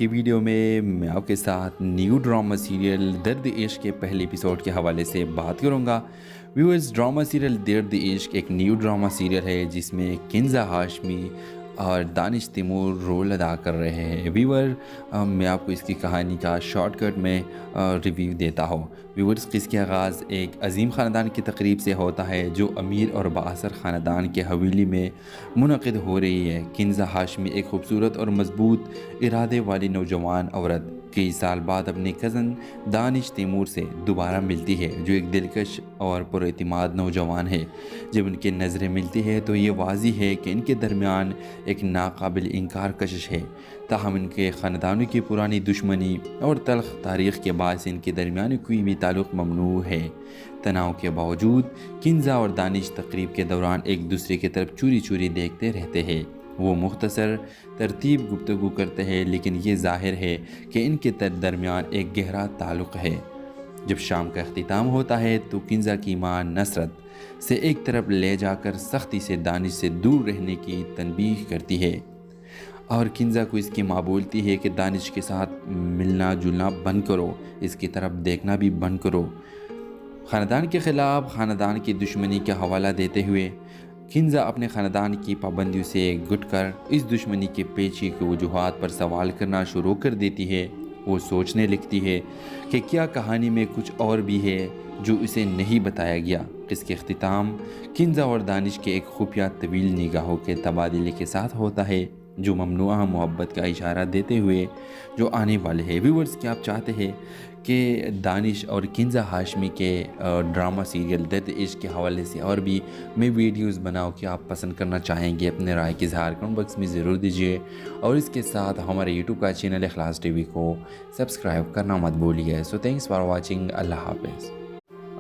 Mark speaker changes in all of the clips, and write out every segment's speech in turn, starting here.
Speaker 1: کی ویڈیو میں آپ کے ساتھ نیو ڈرامہ سیریل درد عشق کے پہلے ایپیسوڈ کے حوالے سے بات کروں گا۔ ویورز، ڈرامہ سیریل درد عشق ایک نیو ڈرامہ سیریل ہے جس میں کنزا ہاشمی اور دانش تیمور رول ادا کر رہے ہیں۔ ویور، میں آپ کو اس کی کہانی کا شارٹ کٹ میں ریویو دیتا ہوں۔ ویورز، اس کا آغاز ایک عظیم خاندان کی تقریب سے ہوتا ہے جو امیر اور بااثر خاندان کے حویلی میں منعقد ہو رہی ہے۔ کنزا ہاشمی ایک خوبصورت اور مضبوط ارادے والی نوجوان عورت کئی سال بعد اپنے کزن دانش تیمور سے دوبارہ ملتی ہے، جو ایک دلکش اور پر اعتماد نوجوان ہے۔ جب ان کی نظریں ملتی ہے تو یہ واضح ہے کہ ان کے درمیان ایک ناقابل انکار کشش ہے۔ تاہم ان کے خاندانوں کی پرانی دشمنی اور تلخ تاریخ کے باعث ان کے درمیان کوئی بھی تعلق ممنوع ہے۔ تناؤ کے باوجود کنزا اور دانش تقریب کے دوران ایک دوسرے کی طرف چوری چوری دیکھتے رہتے ہیں۔ وہ مختصر ترتیب گفتگو کرتے ہیں، لیکن یہ ظاہر ہے کہ ان کے درمیان ایک گہرا تعلق ہے۔ جب شام کا اختتام ہوتا ہے تو کنزا کی ماں نصرت سے ایک طرف لے جا کر سختی سے دانش سے دور رہنے کی تنبیہ کرتی ہے، اور کنزا کو اس کی ماں بولتی ہے کہ دانش کے ساتھ ملنا جلنا بند کرو، اس کی طرف دیکھنا بھی بند کرو۔ خاندان کے خلاف خاندان کی دشمنی کا حوالہ دیتے ہوئے کنزا اپنے خاندان کی پابندیوں سے گھٹ کر اس دشمنی کے پیچھے کی وجوہات پر سوال کرنا شروع کر دیتی ہے۔ وہ سوچنے لگتی ہے کہ کیا کہانی میں کچھ اور بھی ہے جو اسے نہیں بتایا گیا۔ اس کے اختتام کنزا اور دانش کے ایک خفیہ طویل نگاہوں کے تبادلے کے ساتھ ہوتا ہے، جو ممنوعہ محبت کا اشارہ دیتے ہوئے جو آنے والے ہیں۔ ویورز، کیا آپ چاہتے ہیں کہ دانش اور کنزا ہاشمی کے ڈرامہ سیریل درد عشق کے حوالے سے اور بھی میں ویڈیوز بناؤں کہ آپ پسند کرنا چاہیں گے؟ اپنے رائے کی اظہار کمنٹ باکس میں ضرور دیجیے، اور اس کے ساتھ ہمارے یوٹیوب کا چینل اخلاص ٹی وی کو سبسکرائب کرنا مت بھولیے۔ سو تھینکس فار واچنگ۔ اللہ حافظ۔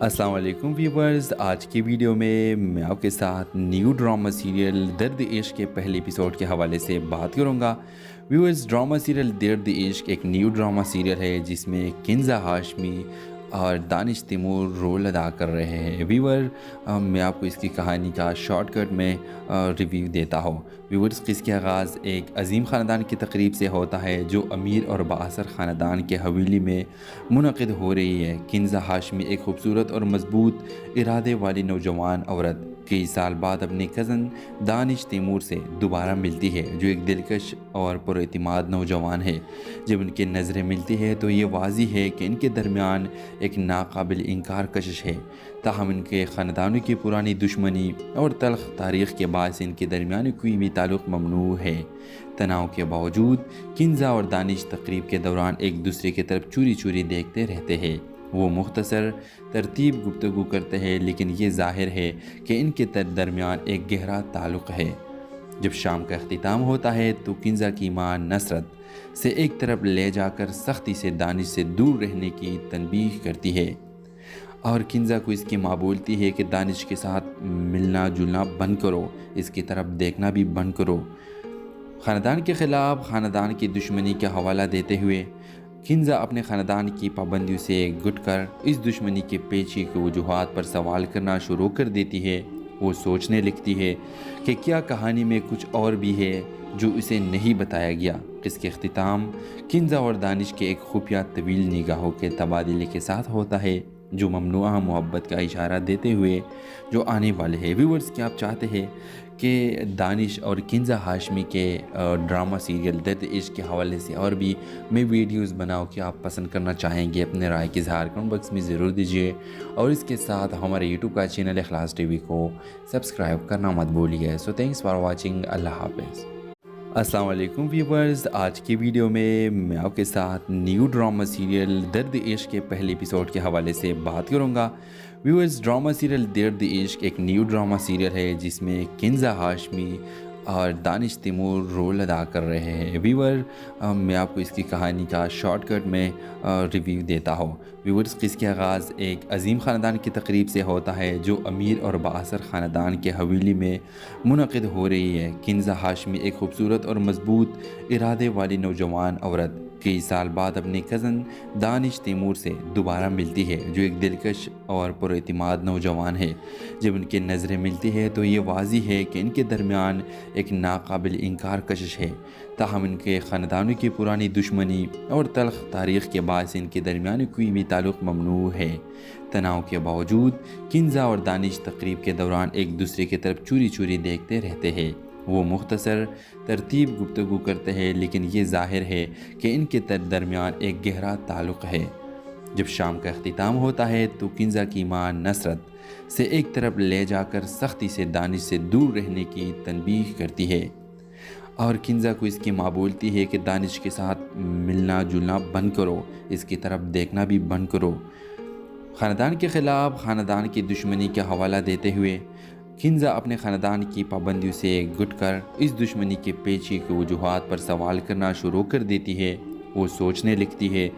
Speaker 1: السلام علیکم ویورز، آج کی ویڈیو میں آپ کے ساتھ نیو ڈرامہ سیریل درد عشق کے پہلے ایپیسوڈ کے حوالے سے بات کروں گا۔ ویورز، ڈرامہ سیریل درد عشق ایک نیو ڈرامہ سیریل ہے جس میں کنزا ہاشمی اور دانش تیمور رول ادا کر رہے ہیں۔ ویور، میں آپ کو اس کی کہانی کا شارٹ کٹ میں ریویو دیتا ہوں۔ ویورز، اس کا آغاز ایک عظیم خاندان کی تقریب سے ہوتا ہے جو امیر اور بااثر خاندان کے حویلی میں منعقد ہو رہی ہے۔ کنزا ہاشمی ایک خوبصورت اور مضبوط ارادے والی نوجوان عورت کئی سال بعد اپنے کزن دانش تیمور سے دوبارہ ملتی ہے، جو ایک دلکش اور پر اعتماد نوجوان ہے۔ جب ان کی نظریں ملتی ہے تو یہ واضح ہے کہ ان کے درمیان ایک ناقابل انکار کشش ہے۔ تاہم ان کے خاندانوں کی پرانی دشمنی اور تلخ تاریخ کے باعث ان کے درمیان کوئی بھی تعلق ممنوع ہے۔ تناؤ کے باوجود کنزا اور دانش تقریب کے دوران ایک دوسرے کی طرف چوری چوری دیکھتے رہتے ہیں۔ وہ مختصر ترتیب گفتگو کرتے ہیں، لیکن یہ ظاہر ہے کہ ان کے درمیان ایک گہرا تعلق ہے۔ جب شام کا اختتام ہوتا ہے تو کنزا کی ماں نصرت سے ایک طرف لے جا کر سختی سے دانش سے دور رہنے کی تنبیہ کرتی ہے، اور کنزا کو اس کی ماں بولتی ہے کہ دانش کے ساتھ ملنا جلنا بند کرو، اس کی طرف دیکھنا بھی بند کرو۔ خاندان کے خلاف خاندان کی دشمنی کا حوالہ دیتے ہوئے کنزا اپنے خاندان کی پابندیوں سے گھٹ کر اس دشمنی کے پیچھے کی وجوہات پر سوال کرنا شروع کر دیتی ہے۔ وہ سوچنے لگتی ہے کہ کیا کہانی میں کچھ اور بھی ہے جو اسے نہیں بتایا گیا۔ اس کے اختتام کنزا اور دانش کے ایک خفیہ طویل نگاہوں کے تبادلے کے ساتھ ہوتا ہے، جو ممنوعہ محبت کا اشارہ دیتے ہوئے جو آنے والے ہیں۔ ویورز، کیا آپ چاہتے ہیں کہ دانش اور کنزا ہاشمی کے ڈرامہ سیریل درد عشق کے حوالے سے اور بھی میں ویڈیوز بناؤں کہ آپ پسند کرنا چاہیں گے؟ اپنے رائے کی اظہار کمنٹ باکس میں ضرور دیجیے، اور اس کے ساتھ ہمارے یوٹیوب کا چینل اخلاص ٹی وی کو سبسکرائب کرنا مت بھولیے۔ سو تھینکس فار واچنگ۔ اللہ حافظ۔ السلام علیکم ویورز، آج کی ویڈیو میں آپ کے ساتھ نیو ڈرامہ سیریل درد عشق کے پہلے ایپیسوڈ کے حوالے سے بات کروں گا۔ ویورز، ڈرامہ سیریل درد عشق ایک نیو ڈرامہ سیریل ہے جس میں کنزا ہاشمی اور دانش تیمور رول ادا کر رہے ہیں۔ ویور، میں آپ کو اس کی کہانی کا شارٹ کٹ میں ریویو دیتا ہوں۔ ویورز، اس کا آغاز ایک عظیم خاندان کی تقریب سے ہوتا ہے جو امیر اور بااثر خاندان کے حویلی میں منعقد ہو رہی ہے۔ کنزا ہاشمی ایک خوبصورت اور مضبوط ارادے والی نوجوان عورت کئی سال بعد اپنے کزن دانش تیمور سے دوبارہ ملتی ہے، جو ایک دلکش اور پراعتماد نوجوان ہے۔ جب ان کی نظریں ملتی ہے تو یہ واضح ہے کہ ان کے درمیان ایک ناقابل انکار کشش ہے۔ تاہم ان کے خاندانوں کی پرانی دشمنی اور تلخ تاریخ کے باعث ان کے درمیان کوئی بھی تعلق ممنوع ہے۔ تناؤ کے باوجود کنزا اور دانش تقریب کے دوران ایک دوسرے کی طرف چوری چوری دیکھتے رہتے ہیں۔ وہ مختصر ترتیب گفتگو کرتے ہیں، لیکن یہ ظاہر ہے کہ ان کے درمیان ایک گہرا تعلق ہے۔ جب شام کا اختتام ہوتا ہے تو کنزا کی ماں نصرت سے ایک طرف لے جا کر سختی سے دانش سے دور رہنے کی تنبیہ کرتی ہے، اور کنزا کو اس کی ماں بولتی ہے کہ دانش کے ساتھ ملنا جلنا بند کرو، اس کی طرف دیکھنا بھی بند کرو۔ خاندان کے خلاف خاندان کی دشمنی کا حوالہ دیتے ہوئے کنزا اپنے خاندان کی پابندیوں سے گھٹ کر اس دشمنی کے پیچھے کی وجوہات پر سوال کرنا شروع کر دیتی ہے۔ وہ سوچنے لگتی ہے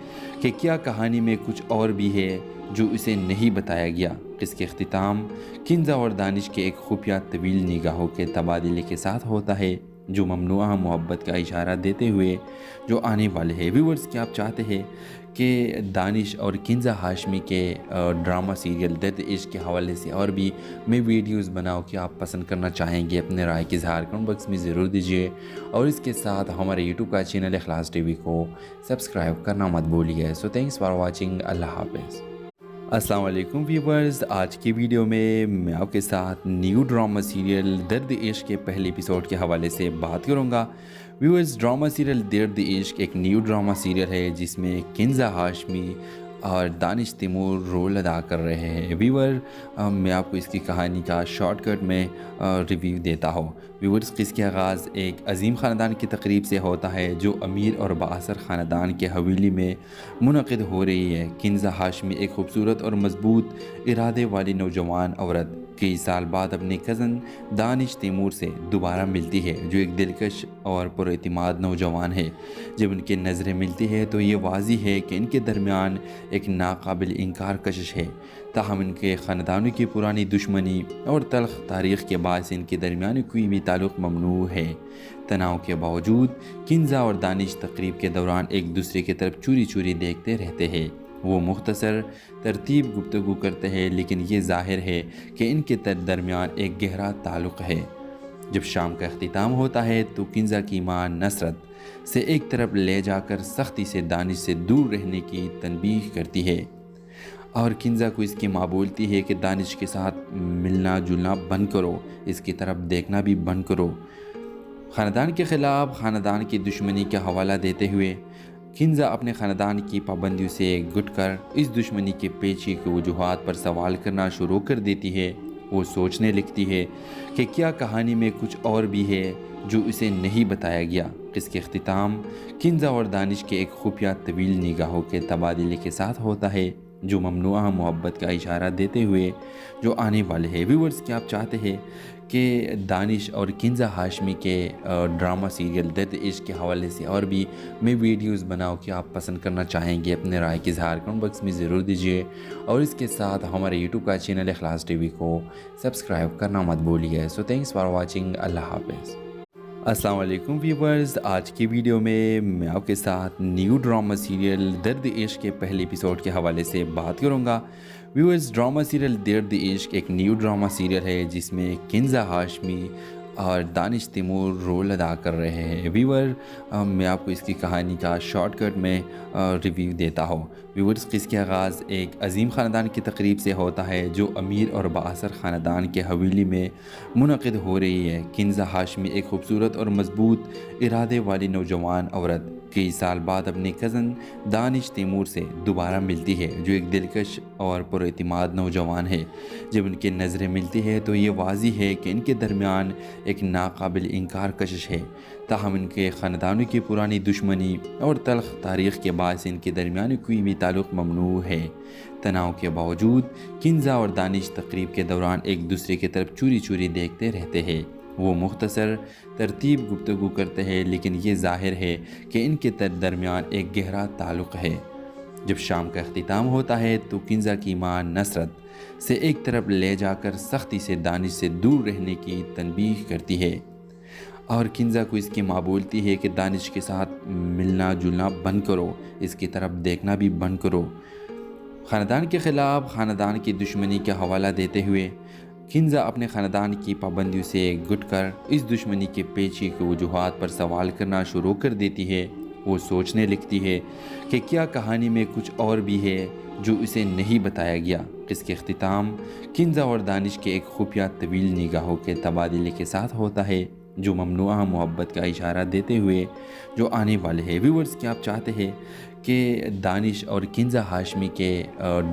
Speaker 1: کہ کیا کہانی میں کچھ اور بھی ہے جو اسے نہیں بتایا گیا۔ اس کے اختتام کنزا اور دانش کے ایک خفیہ طویل نگاہوں کے تبادلے کے ساتھ ہوتا ہے، جو ممنوعہ محبت کا اشارہ دیتے ہوئے جو آنے والے ہیں۔ ویورز، کیا آپ چاہتے ہیں کہ دانش اور کنزا ہاشمی کے ڈرامہ سیریل درد عشق کے حوالے سے اور بھی میں ویڈیوز بناؤں کہ آپ پسند کرنا چاہیں گے؟ اپنے رائے کی اظہار کمنٹ باکس میں ضرور دیجیے، اور اس کے ساتھ ہمارے یوٹیوب کا چینل اخلاص ٹی وی کو سبسکرائب کرنا مت بھولیے۔ سو تھینکس فار واچنگ۔ اللہ حافظ۔ السلام علیکم ویورز، آج کی ویڈیو میں آپ کے ساتھ نیو ڈرامہ سیریل درد عشق کے پہلے ایپیسوڈ کے حوالے سے بات کروں گا۔ ویورز، ڈرامہ سیریل درد عشق ایک نیو ڈرامہ سیریل ہے جس میں کنزا ہاشمی اور دانش تیمور رول ادا کر رہے ہیں۔ ویور، میں آپ کو اس کی کہانی کا شارٹ کٹ میں ریویو دیتا ہوں۔ ویورز، اس کا آغاز ایک عظیم خاندان کی تقریب سے ہوتا ہے جو امیر اور بااثر خاندان کے حویلی میں منعقد ہو رہی ہے۔ کنزا ہاشمی ایک خوبصورت اور مضبوط ارادے والی نوجوان عورت کئی سال بعد اپنے کزن دانش تیمور سے دوبارہ ملتی ہے، جو ایک دلکش اور پراعتماد نوجوان ہے۔ جب ان کی نظریں ملتی ہے تو یہ واضح ہے کہ ان کے درمیان ایک ناقابل انکار کشش ہے۔ تاہم ان کے خاندانوں کی پرانی دشمنی اور تلخ تاریخ کے باعث ان کے درمیان کوئی بھی تعلق ممنوع ہے۔ تناؤ کے باوجود کنزا اور دانش تقریب کے دوران ایک دوسرے کی طرف چوری چوری دیکھتے رہتے ہیں۔ وہ مختصر ترتیب گفتگو کرتے ہیں، لیکن یہ ظاہر ہے کہ ان کے درمیان ایک گہرا تعلق ہے۔ جب شام کا اختتام ہوتا ہے تو کنزا کی ماں نصرت سے ایک طرف لے جا کر سختی سے دانش سے دور رہنے کی تنبیہ کرتی ہے، اور کنزا کو اس کی ماں بولتی ہے کہ دانش کے ساتھ ملنا جلنا بند کرو، اس کی طرف دیکھنا بھی بند کرو۔ خاندان کے خلاف خاندان کی دشمنی کا حوالہ دیتے ہوئے کنزا اپنے خاندان کی پابندیوں سے گھٹ کر اس دشمنی کے پیچھے کی وجوہات پر سوال کرنا شروع کر دیتی ہے۔ وہ سوچنے لگتی ہے کہ کیا کہانی میں کچھ اور بھی ہے جو اسے نہیں بتایا گیا۔ اس کے اختتام کنزا اور دانش کے ایک خفیہ طویل نگاہوں کے تبادلے کے ساتھ ہوتا ہے، جو ممنوعہ محبت کا اشارہ دیتے ہوئے جو آنے والے ہیں۔ ویورز، کیا آپ چاہتے ہیں کہ دانش اور کنزا ہاشمی کے ڈرامہ سیریل درد عشق کے حوالے سے اور بھی میں ویڈیوز بناؤں کہ آپ پسند کرنا چاہیں گے؟ اپنے رائے کی اظہار کمنٹ باکس میں ضرور دیجیے، اور اس کے ساتھ ہمارے یوٹیوب کا چینل اخلاص ٹی وی کو سبسکرائب کرنا مت بھولیے۔ سو تھینکس فار واچنگ۔ اللہ حافظ۔ السلام علیکم ویورز، آج کی ویڈیو میں آپ کے ساتھ نیو ڈرامہ سیریل درد عشق کے پہلے ایپیسوڈ کے حوالے سے بات کروں گا۔ ویورز، ڈرامہ سیریل درد عشق ایک نیو ڈرامہ سیریل ہے جس میں کنزا ہاشمی اور دانش تیمور رول ادا کر رہے ہیں۔ ویور، میں آپ کو اس کی کہانی کا شارٹ کٹ میں ریویو دیتا ہوں۔ ویورز، اس کا آغاز ایک عظیم خاندان کی تقریب سے ہوتا ہے جو امیر اور بااثر خاندان کے حویلی میں منعقد ہو رہی ہے۔ کنزا ہاشمی ایک خوبصورت اور مضبوط ارادے والی نوجوان عورت کئی سال بعد اپنے کزن دانش تیمور سے دوبارہ ملتی ہے، جو ایک دلکش اور پراعتماد نوجوان ہے۔ جب ان کی نظریں ملتی ہے تو یہ واضح ہے کہ ان کے درمیان ایک ناقابل انکار کشش ہے۔ تاہم ان کے خاندانوں کی پرانی دشمنی اور تلخ تاریخ کے باعث ان کے درمیان کوئی بھی تعلق ممنوع ہے۔ تناؤ کے باوجود کنزا اور دانش تقریب کے دوران ایک دوسرے کی طرف چوری چوری دیکھتے رہتے ہیں۔ وہ مختصر ترتیب گفتگو کرتے ہیں، لیکن یہ ظاہر ہے کہ ان کے درمیان ایک گہرا تعلق ہے۔ جب شام کا اختتام ہوتا ہے تو کنزا کی ماں نصرت سے ایک طرف لے جا کر سختی سے دانش سے دور رہنے کی تنبیہ کرتی ہے، اور کنزا کو اس کی ماں بولتی ہے کہ دانش کے ساتھ ملنا جلنا بند کرو، اس کی طرف دیکھنا بھی بند کرو۔ خاندان کے خلاف خاندان کی دشمنی کا حوالہ دیتے ہوئے کنزا اپنے خاندان کی پابندیوں سے گٹ کر اس دشمنی کے پیچھے کی وجوہات پر سوال کرنا شروع کر دیتی ہے۔ وہ سوچنے لگتی ہے کہ کیا کہانی میں کچھ اور بھی ہے جو اسے نہیں بتایا گیا۔ اس کے اختتام کنزا اور دانش کے ایک خفیہ طویل نگاہوں کے تبادلے کے ساتھ ہوتا ہے، جو ممنوعہ محبت کا اشارہ دیتے ہوئے جو آنے والے ہیں۔ ویورز، کیا آپ چاہتے ہیں کہ دانش اور کنزا ہاشمی کے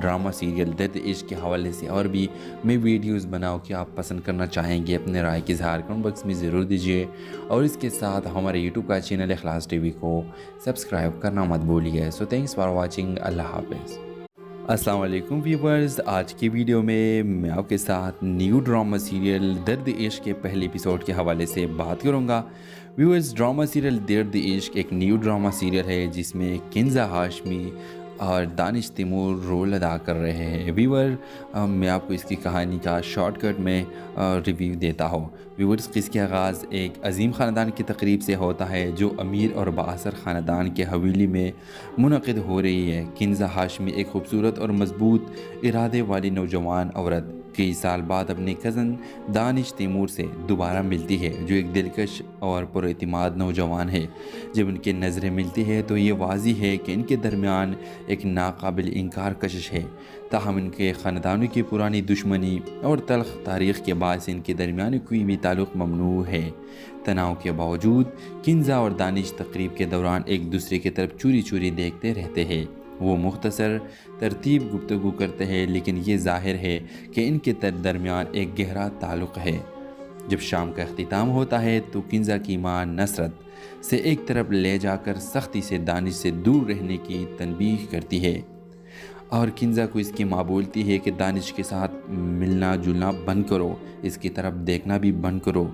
Speaker 1: ڈرامہ سیریل درد عشق کے حوالے سے اور بھی میں ویڈیوز بناؤں کہ آپ پسند کرنا چاہیں گے؟ اپنے رائے کی اظہار کمنٹ باکس میں ضرور دیجیے، اور اس کے ساتھ ہمارے یوٹیوب کا چینل اخلاص ٹی وی کو سبسکرائب کرنا مت بھولیے۔ سو تھینکس فار واچنگ، اللہ حافظ۔ السلام علیکم ویورز، آج کی ویڈیو میں آپ کے ساتھ نیو ڈرامہ سیریل درد عشق کے پہلے ایپیسوڈ کے حوالے سے بات کروں گا۔ ویورز، ڈرامہ سیریل درد عشق ایک نیو ڈرامہ سیریل ہے جس میں کنزا ہاشمی اور دانش تیمور رول ادا کر رہے ہیں۔ ویور، میں آپ کو اس کی کہانی کا شارٹ کٹ میں ریویو دیتا ہوں۔ ویورز، اس کے آغاز ایک عظیم خاندان کی تقریب سے ہوتا ہے جو امیر اور بااثر خاندان کے حویلی میں منعقد ہو رہی ہے۔ کنزا ہاشمی ایک خوبصورت اور مضبوط ارادے والی نوجوان عورت کئی سال بعد اپنے کزن دانش تیمور سے دوبارہ ملتی ہے، جو ایک دلکش اور پر اعتماد نوجوان ہے۔ جب ان کی نظریں ملتی ہے تو یہ واضح ہے کہ ان کے درمیان ایک ناقابل انکار کشش ہے، تاہم ان کے خاندانوں کی پرانی دشمنی اور تلخ تاریخ کے باعث ان کے درمیان کوئی بھی تعلق ممنوع ہے۔ تناؤ کے باوجود کنزا اور دانش تقریب کے دوران ایک دوسرے کی طرف چوری چوری دیکھتے رہتے ہیں۔ وہ مختصر ترتیب گفتگو کرتے ہیں، لیکن یہ ظاہر ہے کہ ان کے درمیان ایک گہرا تعلق ہے۔ جب شام کا اختتام ہوتا ہے تو کنزا کی ماں نصرت سے ایک طرف لے جا کر سختی سے دانش سے دور رہنے کی تنبیہ کرتی ہے، اور کنزا کو اس کی ماں بولتی ہے کہ دانش کے ساتھ ملنا جلنا بند کرو، اس کی طرف دیکھنا بھی بند کرو۔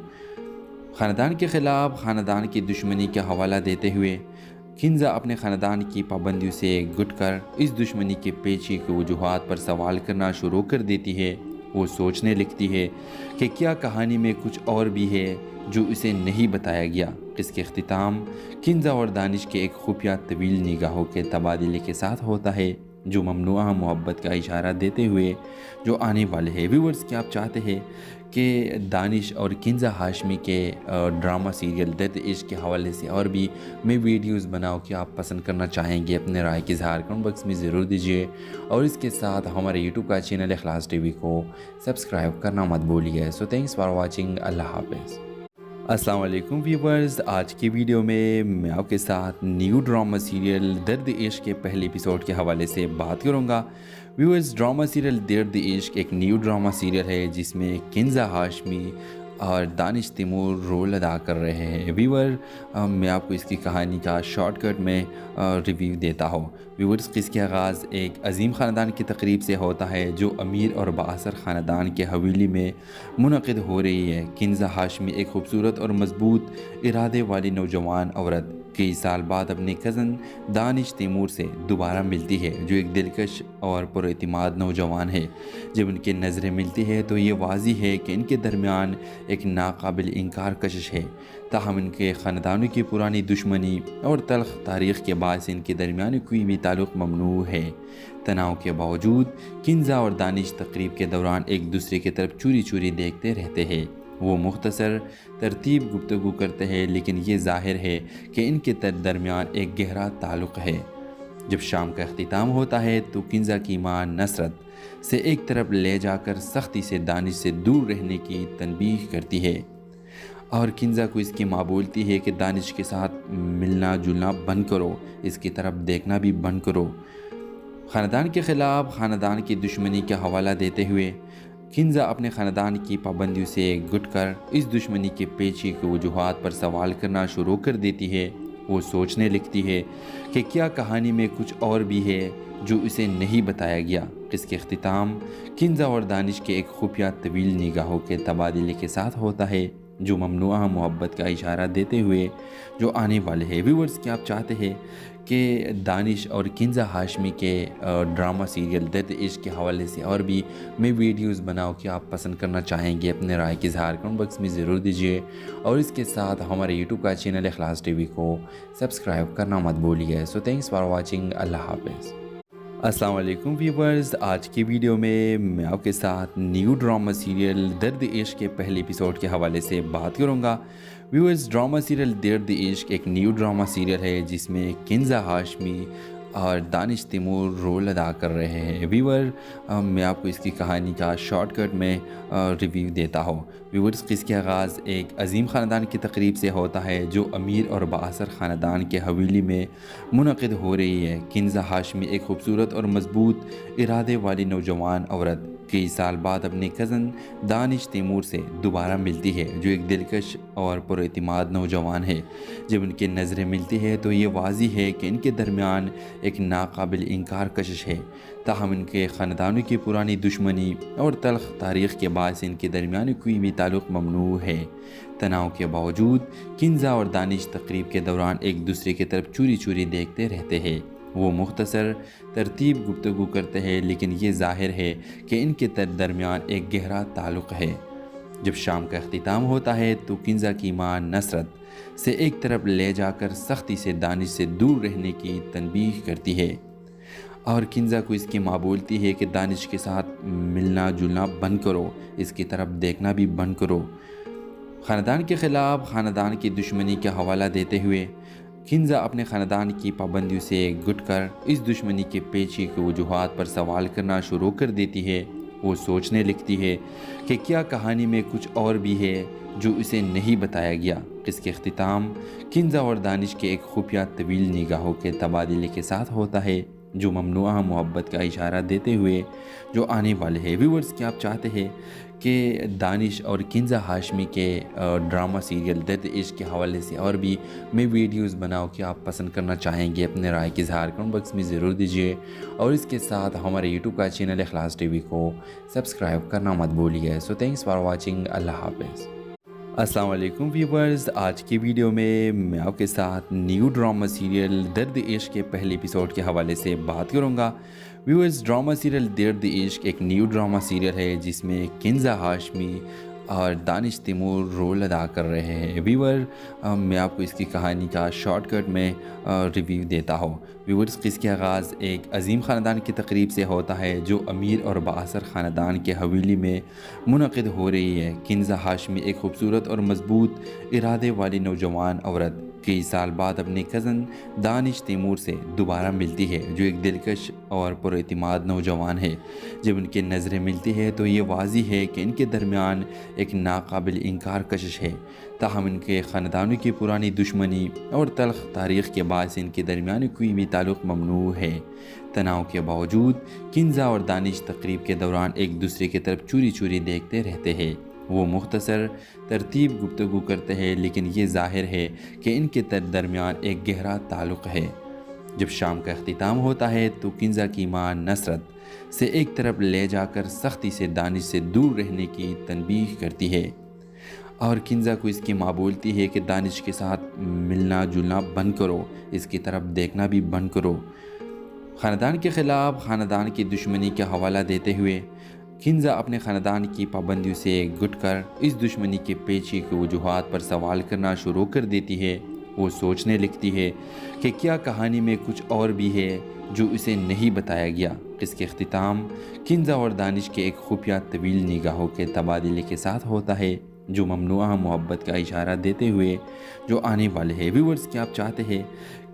Speaker 1: خاندان کے خلاف خاندان کی دشمنی کا حوالہ دیتے ہوئے کنزا اپنے خاندان کی پابندیوں سے گٹ کر اس دشمنی کے پیچھے کی وجوہات پر سوال کرنا شروع کر دیتی ہے۔ وہ سوچنے لگتی ہے کہ کیا کہانی میں کچھ اور بھی ہے جو اسے نہیں بتایا گیا۔ اس کے اختتام کنزا اور دانش کے ایک خفیہ طویل نگاہوں کے تبادلے کے ساتھ ہوتا ہے، جو ممنوعہ محبت کا اشارہ دیتے ہوئے جو آنے والے ہیں۔ ویورز، کیا آپ چاہتے ہیں کہ دانش اور کنزا ہاشمی کے ڈرامہ سیریل درد عشق کے حوالے سے اور بھی میں ویڈیوز بناؤں کہ آپ پسند کرنا چاہیں گے؟ اپنے رائے کی اظہار کمنٹ باکس میں ضرور دیجیے، اور اس کے ساتھ ہمارے یوٹیوب کا چینل اخلاص ٹی وی کو سبسکرائب کرنا مت بھولیے۔ سو تھینکس فار واچنگ، اللہ حافظ۔ السلام علیکم ویورز، آج کی ویڈیو میں آپ کے ساتھ نیو ڈرامہ سیریل درد عشق کے پہلے ایپیسوڈ کے حوالے سے بات کروں گا۔ ویورز، ڈرامہ سیریل درد عشق ایک نیو ڈرامہ سیریل ہے جس میں کنزا ہاشمی اور دانش تیمور رول ادا کر رہے ہیں۔ ویور، میں آپ کو اس کی کہانی کا شارٹ کٹ میں ریویو دیتا ہوں۔ ویورز، اس کے آغاز ایک عظیم خاندان کی تقریب سے ہوتا ہے جو امیر اور بااثر خاندان کے حویلی میں منعقد ہو رہی ہے۔ کنزا ہاشمی ایک خوبصورت اور مضبوط ارادے والی نوجوان عورت کئی سال بعد اپنے کزن دانش تیمور سے دوبارہ ملتی ہے، جو ایک دلکش اور پر اعتماد نوجوان ہے۔ جب ان کی نظریں ملتی ہے تو یہ واضح ہے کہ ان کے درمیان ایک ناقابل انکار کشش ہے، تاہم ان کے خاندانوں کی پرانی دشمنی اور تلخ تاریخ کے باعث ان کے درمیان کوئی بھی تعلق ممنوع ہے۔ تناؤ کے باوجود کنزا اور دانش تقریب کے دوران ایک دوسرے کی طرف چوری چوری دیکھتے رہتے ہیں۔ وہ مختصر ترتیب گفتگو کرتے ہیں، لیکن یہ ظاہر ہے کہ ان کے درمیان ایک گہرا تعلق ہے۔ جب شام کا اختتام ہوتا ہے تو کنزا کی ماں نصرت سے ایک طرف لے جا کر سختی سے دانش سے دور رہنے کی تنبیہ کرتی ہے، اور کنزا کو اس کی ماں بولتی ہے کہ دانش کے ساتھ ملنا جلنا بند کرو، اس کی طرف دیکھنا بھی بند کرو۔ خاندان کے خلاف خاندان کی دشمنی کا حوالہ دیتے ہوئے کنزا اپنے خاندان کی پابندیوں سے گٹ کر اس دشمنی کے پیچھے کی وجوہات پر سوال کرنا شروع کر دیتی ہے۔ وہ سوچنے لگتی ہے کہ کیا کہانی میں کچھ اور بھی ہے جو اسے نہیں بتایا گیا۔ اس کے اختتام کنزا اور دانش کے ایک خفیہ طویل نگاہوں کے تبادلے کے ساتھ ہوتا ہے، جو ممنوعہ محبت کا اشارہ دیتے ہوئے جو آنے والے ہیں۔ ویورز، کیا آپ چاہتے ہیں کہ دانش اور کنزا ہاشمی کے ڈرامہ سیریل درد عشق کے حوالے سے اور بھی میں ویڈیوز بناؤں کہ آپ پسند کرنا چاہیں گے، اپنے رائے کی اظہار کمنٹ باکس میں ضرور دیجیے، اور اس کے ساتھ ہمارے یوٹیوب کا چینل اخلاص ٹی وی کو سبسکرائب کرنا مت بھولیے۔ سو تھینکس فار واچنگ، اللہ حافظ۔ السلام علیکم ویورز، آج کی ویڈیو میں آپ کے ساتھ نیو ڈرامہ سیریل درد عشق کے پہلے ایپیسوڈ کے حوالے سے بات کروں گا۔ ویورز، ڈرامہ سیریل درد عشق ایک نیو ڈرامہ سیریل ہے جس میں کنزا ہاشمی اور دانش تیمور رول ادا کر رہے ہیں۔ ویور، میں آپ کو اس کی کہانی کا شارٹ کٹ میں ریویو دیتا ہوں۔ ویورز، اس کے آغاز ایک عظیم خاندان کی تقریب سے ہوتا ہے جو امیر اور بااثر خاندان کے حویلی میں منعقد ہو رہی ہے۔ کنزا ہاشمی ایک خوبصورت اور مضبوط ارادے والی نوجوان عورت کئی سال بعد اپنے کزن دانش تیمور سے دوبارہ ملتی ہے، جو ایک دلکش اور پر اعتماد نوجوان ہے۔ جب ان کی نظریں ملتی ہے تو یہ واضح ہے کہ ان کے درمیان ایک ناقابل انکار کشش ہے، تاہم ان کے خاندانوں کی پرانی دشمنی اور تلخ تاریخ کے باعث ان کے درمیان کوئی بھی تعلق ممنوع ہے۔ تناؤ کے باوجود کنزا اور دانش تقریب کے دوران ایک دوسرے کی طرف چوری چوری دیکھتے رہتے ہیں۔ وہ مختصر ترتیب گفتگو کرتے ہیں، لیکن یہ ظاہر ہے کہ ان کے درمیان ایک گہرا تعلق ہے۔ جب شام کا اختتام ہوتا ہے تو کنزا کی ماں نصرت سے ایک طرف لے جا کر سختی سے دانش سے دور رہنے کی تنبیہ کرتی ہے، اور کنزا کو اس کی ماں بولتی ہے کہ دانش کے ساتھ ملنا جلنا بند کرو، اس کی طرف دیکھنا بھی بند کرو۔ خاندان کے خلاف خاندان کی دشمنی کا حوالہ دیتے ہوئے کنزا اپنے خاندان کی پابندیوں سے گھٹ کر اس دشمنی کے پیچھے کی وجوہات پر سوال کرنا شروع کر دیتی ہے۔ وہ سوچنے لگتی ہے کہ کیا کہانی میں کچھ اور بھی ہے جو اسے نہیں بتایا گیا۔ اس کے اختتام کنزا اور دانش کے ایک خفیہ طویل نگاہوں کے تبادلے کے ساتھ ہوتا ہے، جو ممنوعہ محبت کا اشارہ دیتے ہوئے جو آنے والے ہیں۔ ویورز، کیا آپ چاہتے ہیں کہ دانش اور کنزا ہاشمی کے ڈرامہ سیریل درد عشق کے حوالے سے اور بھی میں ویڈیوز بناؤں کہ آپ پسند کرنا چاہیں گے، اپنے رائے کی اظہار کمنٹ باکس میں ضرور دیجیے، اور اس کے ساتھ ہمارے یوٹیوب کا چینل اخلاص ٹی وی کو سبسکرائب کرنا مت بھولیے۔ سو تھینکس فار واچنگ، اللہ حافظ۔ السلام علیکم ویورز، آج کی ویڈیو میں آپ کے ساتھ نیو ڈرامہ سیریل درد عشق کے پہلے ایپیسوڈ کے حوالے سے بات کروں گا۔ ویورز، ڈرامہ سیریل درد عشق ایک نیو ڈرامہ سیریل ہے جس میں کنزا ہاشمی اور دانش تیمور رول ادا کر رہے ہیں۔ ویور، میں آپ کو اس کی کہانی کا شارٹ کٹ میں ریویو دیتا ہوں۔ ویورز، اس کے آغاز ایک عظیم خاندان کی تقریب سے ہوتا ہے جو امیر اور بااثر خاندان کے حویلی میں منعقد ہو رہی ہے۔ کنزا ہاشمی ایک خوبصورت اور مضبوط ارادے والی نوجوان عورت کئی سال بعد اپنے کزن دانش تیمور سے دوبارہ ملتی ہے، جو ایک دلکش اور پر اعتماد نوجوان ہے۔ جب ان کی نظریں ملتی ہے تو یہ واضح ہے کہ ان کے درمیان ایک ناقابل انکار کشش ہے، تاہم ان کے خاندانوں کی پرانی دشمنی اور تلخ تاریخ کے باعث ان کے درمیان کوئی بھی تعلق ممنوع ہے۔ تناؤ کے باوجود کنزا اور دانش تقریب کے دوران ایک دوسرے کی طرف چوری چوری دیکھتے رہتے ہیں۔ وہ مختصر ترتیب گفتگو کرتے ہیں، لیکن یہ ظاہر ہے کہ ان کے درمیان ایک گہرا تعلق ہے۔ جب شام کا اختتام ہوتا ہے تو کنزا کی ماں نصرت سے ایک طرف لے جا کر سختی سے دانش سے دور رہنے کی تنبیہ کرتی ہے، اور کنزا کو اس کی ماں بولتی ہے کہ دانش کے ساتھ ملنا جلنا بند کرو، اس کی طرف دیکھنا بھی بند کرو۔ خاندان کے خلاف خاندان کی دشمنی کا حوالہ دیتے ہوئے کنزا اپنے خاندان کی پابندیوں سے گھٹ کر اس دشمنی کے پیچھے کی وجوہات پر سوال کرنا شروع کر دیتی ہے۔ وہ سوچنے لگتی ہے کہ کیا کہانی میں کچھ اور بھی ہے جو اسے نہیں بتایا گیا۔ اس کے اختتام کنزا اور دانش کے ایک خفیہ طویل نگاہوں کے تبادلے کے ساتھ ہوتا ہے، جو ممنوعہ محبت کا اشارہ دیتے ہوئے جو آنے والے ہیں۔ ویورز، کیا آپ چاہتے ہیں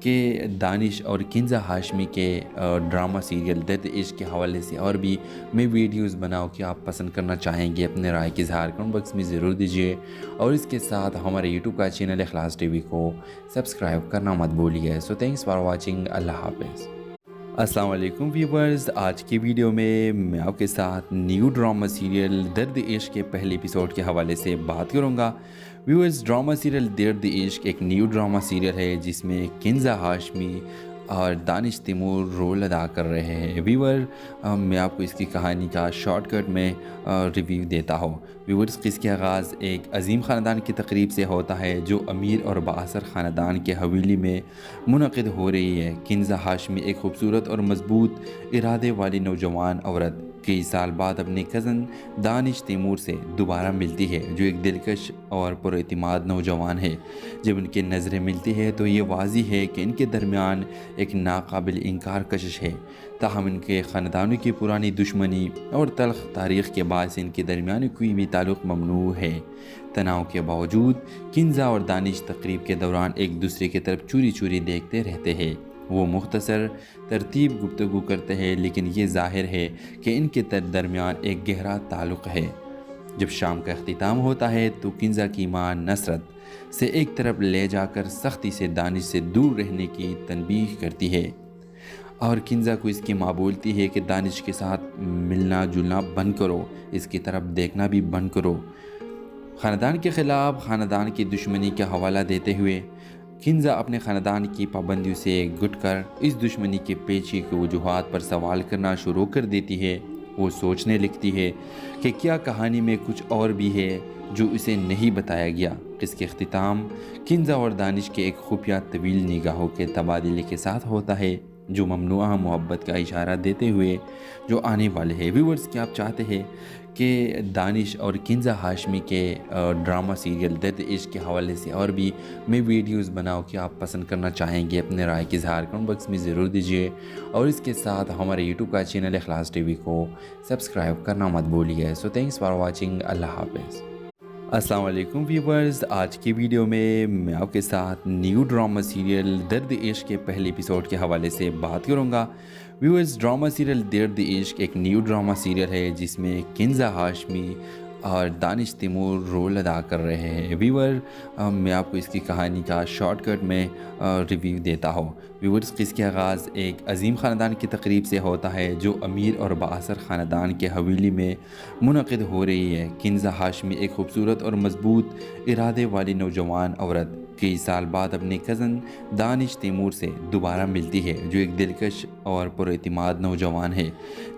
Speaker 1: کہ دانش اور کنزا ہاشمی کے ڈرامہ سیریل درد عشق کے حوالے سے اور بھی میں ویڈیوز بناؤں کہ آپ پسند کرنا چاہیں گے، اپنے رائے کی اظہار کمنٹ باکس میں ضرور دیجیے، اور اس کے ساتھ ہمارے یوٹیوب کا چینل اخلاص ٹی وی کو سبسکرائب کرنا مت بھولیے۔ سو تھینکس فار واچنگ، اللہ حافظ۔ السلام علیکم ویورز، آج کی ویڈیو میں آپ کے ساتھ نیو ڈرامہ سیریل درد عشق کے پہلے ایپیسوڈ کے حوالے سے بات کروں گا۔ ویورز، ڈرامہ سیریل درد عشق ایک نیو ڈرامہ سیریل ہے جس میں کنزا ہاشمی اور دانش تیمور رول ادا کر رہے ہیں۔ ویور میں آپ کو اس کی کہانی کا شارٹ کٹ میں ریویو دیتا ہوں۔ ویورز، اس کا آغاز ایک عظیم خاندان کی تقریب سے ہوتا ہے جو امیر اور بااثر خاندان کے حویلی میں منعقد ہو رہی ہے۔ کنزا ہاشمی ایک خوبصورت اور مضبوط ارادے والی نوجوان عورت کئی سال بعد اپنے کزن دانش تیمور سے دوبارہ ملتی ہے، جو ایک دلکش اور پراعتماد نوجوان ہے۔ جب ان کی نظریں ملتی ہے تو یہ واضح ہے کہ ان کے درمیان ایک ناقابل انکار کشش ہے۔ تاہم ان کے خاندانوں کی پرانی دشمنی اور تلخ تاریخ کے باعث ان کے درمیان کوئی بھی تعلق ممنوع ہے۔ تناؤ کے باوجود کنزا اور دانش تقریب کے دوران ایک دوسرے کی طرف چوری چوری دیکھتے رہتے ہیں۔ وہ مختصر ترتیب گفتگو کرتے ہیں، لیکن یہ ظاہر ہے کہ ان کے درمیان ایک گہرا تعلق ہے۔ جب شام کا اختتام ہوتا ہے تو کنزا کی ماں نصرت سے ایک طرف لے جا کر سختی سے دانش سے دور رہنے کی تنبیہ کرتی ہے، اور کنزا کو اس کی ماں بولتی ہے کہ دانش کے ساتھ ملنا جلنا بند کرو، اس کی طرف دیکھنا بھی بند کرو۔ خاندان کے خلاف خاندان کی دشمنی کا حوالہ دیتے ہوئے کنزا اپنے خاندان کی پابندیوں سے گھٹ کر اس دشمنی کے پیچھے کی وجوہات پر سوال کرنا شروع کر دیتی ہے۔ وہ سوچنے لگتی ہے کہ کیا کہانی میں کچھ اور بھی ہے جو اسے نہیں بتایا گیا۔ اس کے اختتام کنزا اور دانش کے ایک خفیہ طویل نگاہوں کے تبادلے کے ساتھ ہوتا ہے، جو ممنوعہ محبت کا اشارہ دیتے ہوئے جو آنے والے ہیں۔ ویورز، کیا آپ چاہتے ہیں کہ دانش اور کنزا ہاشمی کے ڈرامہ سیریل درد عشق کے حوالے سے اور بھی میں ویڈیوز بناؤں کہ آپ پسند کرنا چاہیں گے؟ اپنے رائے کی اظہار کمنٹ باکس میں ضرور دیجیے، اور اس کے ساتھ ہمارے یوٹیوب کا چینل اخلاص ٹی وی کو سبسکرائب کرنا مت بھولیے۔ سو تھینکس فار واچنگ۔ اللہ حافظ۔ السلام علیکم ویورز، آج کی ویڈیو میں آپ کے ساتھ نیو ڈرامہ سیریل درد عشق کے پہلے ایپیسوڈ کے حوالے سے بات کروں گا۔ ویورز، ڈرامہ سیریل درد عشق ایک نیو ڈرامہ سیریل ہے جس میں کنزا ہاشمی اور دانش تیمور رول ادا کر رہے ہیں۔ ویور میں آپ کو اس کی کہانی کا شارٹ کٹ میں ریویو دیتا ہوں۔ ویورز، اس کا آغاز ایک عظیم خاندان کی تقریب سے ہوتا ہے جو امیر اور بااثر خاندان کے حویلی میں منعقد ہو رہی ہے۔ کنزا ہاشمی ایک خوبصورت اور مضبوط ارادے والی نوجوان عورت کئی سال بعد اپنے کزن دانش تیمور سے دوبارہ ملتی ہے، جو ایک دلکش اور پراعتماد نوجوان ہے۔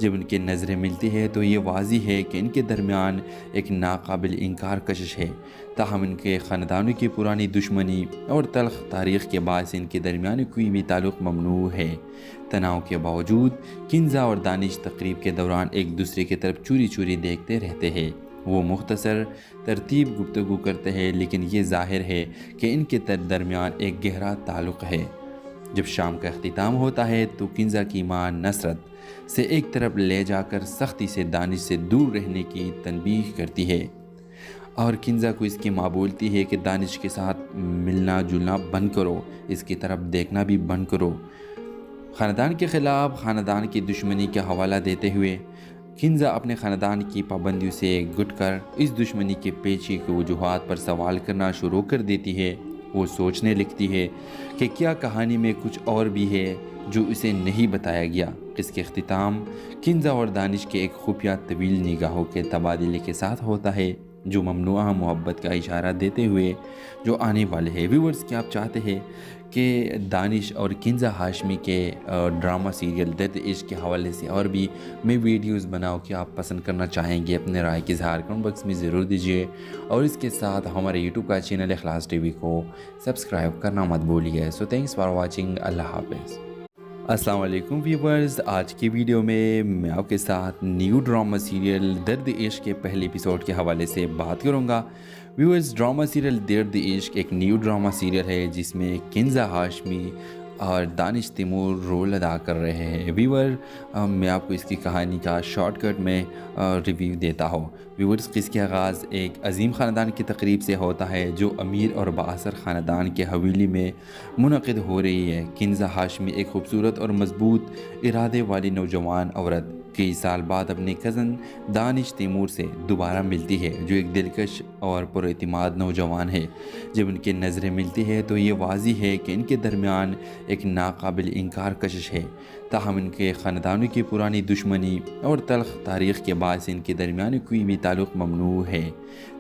Speaker 1: جب ان کی نظریں ملتی ہے تو یہ واضح ہے کہ ان کے درمیان ایک ناقابل انکار کشش ہے۔ تاہم ان کے خاندانوں کی پرانی دشمنی اور تلخ تاریخ کے باعث ان کے درمیان کوئی بھی تعلق ممنوع ہے۔ تناؤ کے باوجود کنزا اور دانش تقریب کے دوران ایک دوسرے کی طرف چوری چوری دیکھتے رہتے ہیں۔ وہ مختصر ترتیب گفتگو کرتے ہیں، لیکن یہ ظاہر ہے کہ ان کے درمیان ایک گہرا تعلق ہے۔ جب شام کا اختتام ہوتا ہے تو کنزا کی ماں نصرت سے ایک طرف لے جا کر سختی سے دانش سے دور رہنے کی تنبیہ کرتی ہے، اور کنزا کو اس کی ماں بولتی ہے کہ دانش کے ساتھ ملنا جلنا بند کرو، اس کی طرف دیکھنا بھی بند کرو۔ خاندان کے خلاف خاندان کی دشمنی کا حوالہ دیتے ہوئے کنزا اپنے خاندان کی پابندیوں سے گھٹ کر اس دشمنی کے پیچھے کی وجوہات پر سوال کرنا شروع کر دیتی ہے۔ وہ سوچنے لگتی ہے کہ کیا کہانی میں کچھ اور بھی ہے جو اسے نہیں بتایا گیا۔ اس کے اختتام کنزا اور دانش کے ایک خفیہ طویل نگاہوں کے تبادلے کے ساتھ ہوتا ہے، جو ممنوعہ محبت کا اشارہ دیتے ہوئے جو آنے والے ہیں۔ ویورز، کیا آپ چاہتے ہیں کہ دانش اور کنزا ہاشمی کے ڈرامہ سیریل درد عشق کے حوالے سے اور بھی میں ویڈیوز بناؤں کہ آپ پسند کرنا چاہیں گے؟ اپنے رائے کی اظہار کمنٹ باکس میں ضرور دیجیے، اور اس کے ساتھ ہمارے یوٹیوب کا چینل اخلاص ٹی وی کو سبسکرائب کرنا مت بھولیے۔ سو تھینکس فار واچنگ۔ اللہ حافظ۔ السلام علیکم ویورز، آج کی ویڈیو میں آپ کے ساتھ نیو ڈرامہ سیریل درد عشق کے پہلے ایپیسوڈ کے حوالے سے بات کروں گا۔ ویورز، ڈرامہ سیریل درد عشق ایک نیو ڈرامہ سیریل ہے جس میں کنزا ہاشمی اور دانش تیمور رول ادا کر رہے ہیں۔ ویور میں آپ کو اس کی کہانی کا شارٹ کٹ میں ریویو دیتا ہوں۔ ویورز، اس کا آغاز ایک عظیم خاندان کی تقریب سے ہوتا ہے جو امیر اور بااثر خاندان کے حویلی میں منعقد ہو رہی ہے۔ کنزا ہاشمی ایک خوبصورت اور مضبوط ارادے والی نوجوان عورت کئی سال بعد اپنے کزن دانش تیمور سے دوبارہ ملتی ہے، جو ایک دلکش اور پراعتماد نوجوان ہے۔ جب ان کی نظریں ملتی ہے تو یہ واضح ہے کہ ان کے درمیان ایک ناقابل انکار کشش ہے۔ تاہم ان کے خاندانوں کی پرانی دشمنی اور تلخ تاریخ کے باعث ان کے درمیان کوئی بھی تعلق ممنوع ہے۔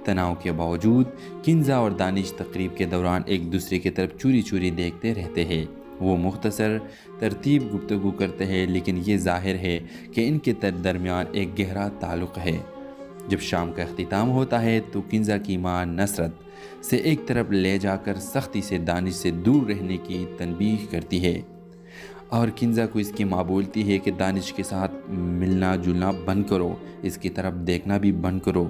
Speaker 1: تناؤ کے باوجود کنزا اور دانش تقریب کے دوران ایک دوسرے کی طرف چوری چوری دیکھتے رہتے ہیں۔ وہ مختصر ترتیب گفتگو کرتے ہیں، لیکن یہ ظاہر ہے کہ ان کے درمیان ایک گہرا تعلق ہے۔ جب شام کا اختتام ہوتا ہے تو کنزا کی ماں نصرت سے ایک طرف لے جا کر سختی سے دانش سے دور رہنے کی تنبیہ کرتی ہے، اور کنزا کو اس کی ماں بولتی ہے کہ دانش کے ساتھ ملنا جلنا بند کرو، اس کی طرف دیکھنا بھی بند کرو۔